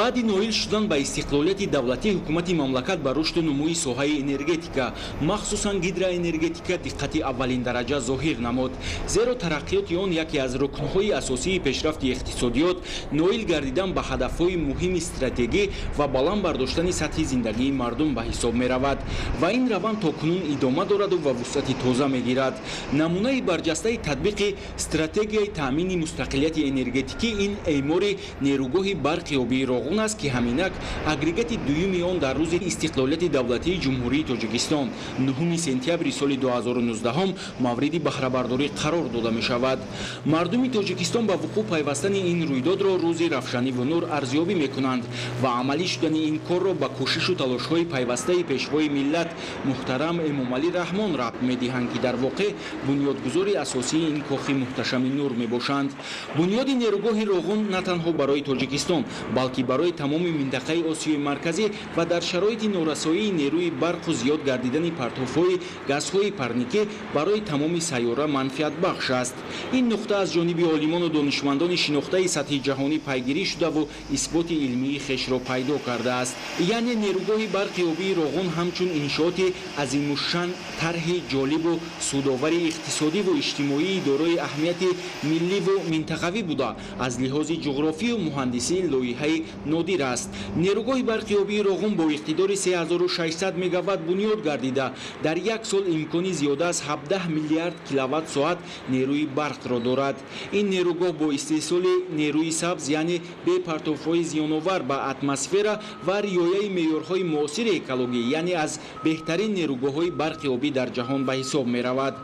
баъди ноил шудан ба истиқлолияти давлатӣ ҳукумати мамлакат ба рушду нумӯи соҳаи энергетика, махсусан гидроэнергетика диққати аввалин дараҷа зоҳир намуд, зеро тараққиёти он яке аз рукнҳои асосии пешрафти иқтисодиёт, ноил гардидан ба ҳадафҳои муҳими стратегӣ ва баланд бардоштани сатҳи зиндагии мардум ба ҳисоб меравад ва ин раванд токунун идома дораду ва вусъати тоза мегирад. намунаи барҷастаи татбиқи стратегияи таъмини мустақилияти энергетикӣ ин эъмори нерӯгоҳи барқи обии роғун аст ки ҳаминак агрегати дуюми он дар рӯзи истиқлолияти давлатии ҷумҳурии тоҷикистон 9 сентябри соли 2019 мавриди баҳрабардорӣ қарор дода мешавад. мардуми тоҷикистон ба вуқӯъ пайвастани ин рӯйдодро рӯзи равшаниву нур арзёбӣ мекунанд ва амалӣ шудани ин корро ба кӯшишу талошҳои пайвастаи пешвои миллат муҳтарам эмомалӣ раҳмон рабт медиҳанд ки дар воқеъ бунёдгузори асосии ин кохи муҳташами нур мебошанд. бунёди нерӯгоҳи роғун на танҳо барои тоҷикистон балки барои тамоми минтақаи осиёи марказӣ ва дар шароити норасоии нерӯи барқу зиёд гардидани партофҳои газҳои парникӣ барои тамоми сайёра манфиатбахш аст. ин нуқта аз ҷониби олимону донишмандони шинохтаи сатҳи ҷаҳонӣ пайгирӣ шудаву исботи илмии хешро пайдо кардааст. яъне нерӯгоҳи барқи обии роғун ҳамчун иншооти азимушшан тарҳи ҷолибу судовари иқтисодиву иҷтимоии дорои аҳамияти милливу минтақавӣ буда аз лиҳози ҷуғрофию муҳандисӣ лоиҳаи нодир аст. нерӯгоҳи барқи обии роғун бо иқтидори 3600 мегаватт бунёд гардида дар як сол имкони зиёда аз 17 миллиард киловатт-соат нерӯи барқро дорад. ин нерӯгоҳ бо истеҳсоли нерӯи сабз яъне бе партофҳои зиёновар ба атмосфера ва риояи меъёрҳои муосири экологӣ яъне аз беҳтарин нерӯгоҳҳои барқи обӣ дар ҷаҳон ба ҳисоб меравад.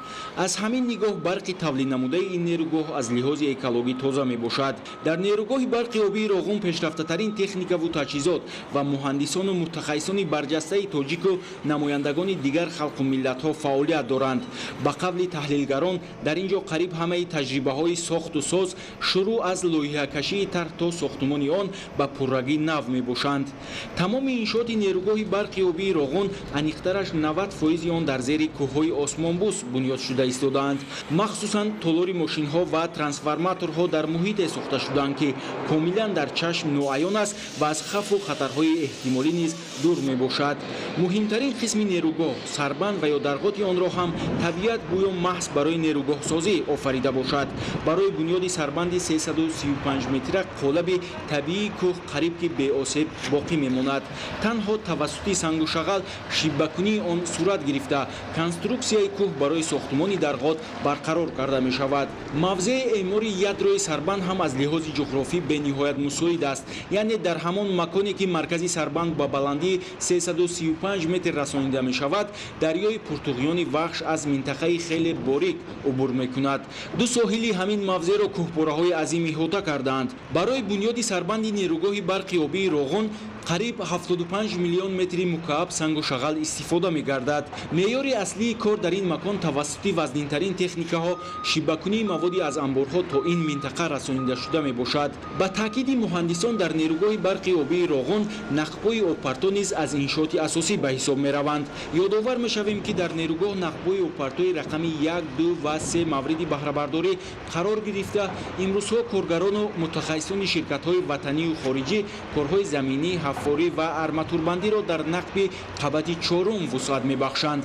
аз ҳамин нигоҳ барқи тавлиднамудаи ин нерӯгоҳ аз лиҳози экологӣ тоза мебошад. дар нерӯгоҳи барқи обии роғун пешрафтатарин техникаву таҷҳизот ва муҳандисону мутахассисони барҷастаи тоҷику намояндагони дигар халқу миллатҳо фаъолият доранд. ба қавли таҳлилгарон дар ин ҷо қариб ҳамаи таҷрибаҳои сохту соз шурӯъ аз лоиҳакашии тарҳ то сохтумони он ба пуррагӣ нав мебошанд. тамоми иншооти нерӯгоҳи барқи обии роғун аниқтараш 90% он дар зери кӯҳҳои осмонбӯс бунёд шуда истодаанд. махсусан толори мошинҳо ва трансформаторҳо дар муҳите сохта шуданд ки комилан дар чашм ноаён аст ва аз хафу хатарҳои эҳтимолӣ низ дур мебошад. муҳимтарин қисми нерӯгоҳ сарбанд ва ё дарғоти онро ҳам табиат гӯё маҳз барои нерӯгоҳсозӣ офарида бошад. барои бунёди сарбанди 335 метра қолаби табиии кӯҳ қариб ки беосеб боқӣ мемонад. танҳо тавассути сангу шағал шиббакунии он сурат гирифта конструксияи кӯҳ барои сохтумони дарғот барқарор карда мешавад. мавзеи эъмори ядрои сарбанд ҳам аз лиҳози ҷуғрофӣ бениҳоят мусоид аст, яъне дар ҳамон маконе ки маркази сарбанд ба баландии 335 метр расонида мешавад, дарёи пуртуғиёни вахш аз минтақаи хеле борик убур мекунад. ду соҳили ҳамин мавзеро кӯҳпораҳои азим иҳота кардаанд. барои бунёди сарбанди нерӯгоҳи барқи обии роғун қариб 75 миллион метри мукааб сангу шағал истифода мегардад. меъёри аслии кор дар ин макон тавассути вазнинтарин техникаҳо шиббакунии маводи аз амборҳо то ин минтақа расонида шуда мебошад. ба таъкиди муҳандисон дар нерӯгоҳи барқи обии роғун нақбҳои обпарто низ аз иншооти асосӣ ба ҳисоб мераванд. ёдовар мешавем ки дар нерӯгоҳ нақбҳои обпартои рақами 1, 2 ва 3 мавриди баҳрабардорӣ қарор гирифта имрӯзҳо коргарону мутахассисони ширкатҳои ватанию хориҷӣ корҳои заминӣ, ҳаффорӣ ва арматурбандиро дар нақби қабати 4 вусъат мебахшанд.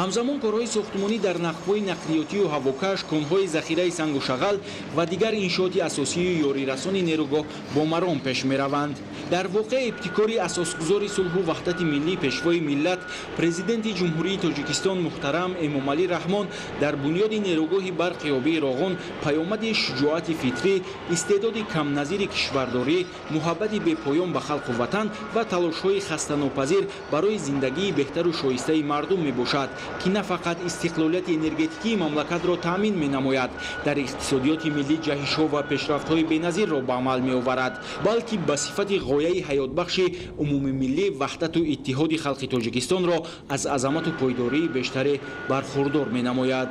ҳамзамон корҳои сохтумонӣ дар нақбҳои нақлиётию ҳавокаш, конҳои захираи сангу шағал ва дигар иншооти асосию ёрирасони нерӯгоҳ бо маром пеш мераванд. дар воқеъ ибтикори асосгузори сулҳу ваҳдати миллӣ пешвои миллат президенти ҷумҳурии тоҷикистон муҳтарам эмомалӣ раҳмон дар бунёди нерӯгоҳи барқи обии роғун паёмади шуҷоати фитрӣ, истеъдоди камназири кишвардорӣ, муҳаббати бепоён ба халқу ватан ва талошҳои хастанопазир барои зиндагии беҳтару шоистаи мардум мебошад ки на фақат истиқлолияти энергетикии мамлакатро таъмин менамояд, дар иқтисодиёти миллӣ ҷаҳишҳо ва пешрафтҳои беназирро ба амал меоварад, балки ба сифати ғояи ҳаётбахши умумимиллӣ ваҳдату иттиҳоди халқи тоҷикистонро аз азамату пойдории бештаре бархурдор менамояд.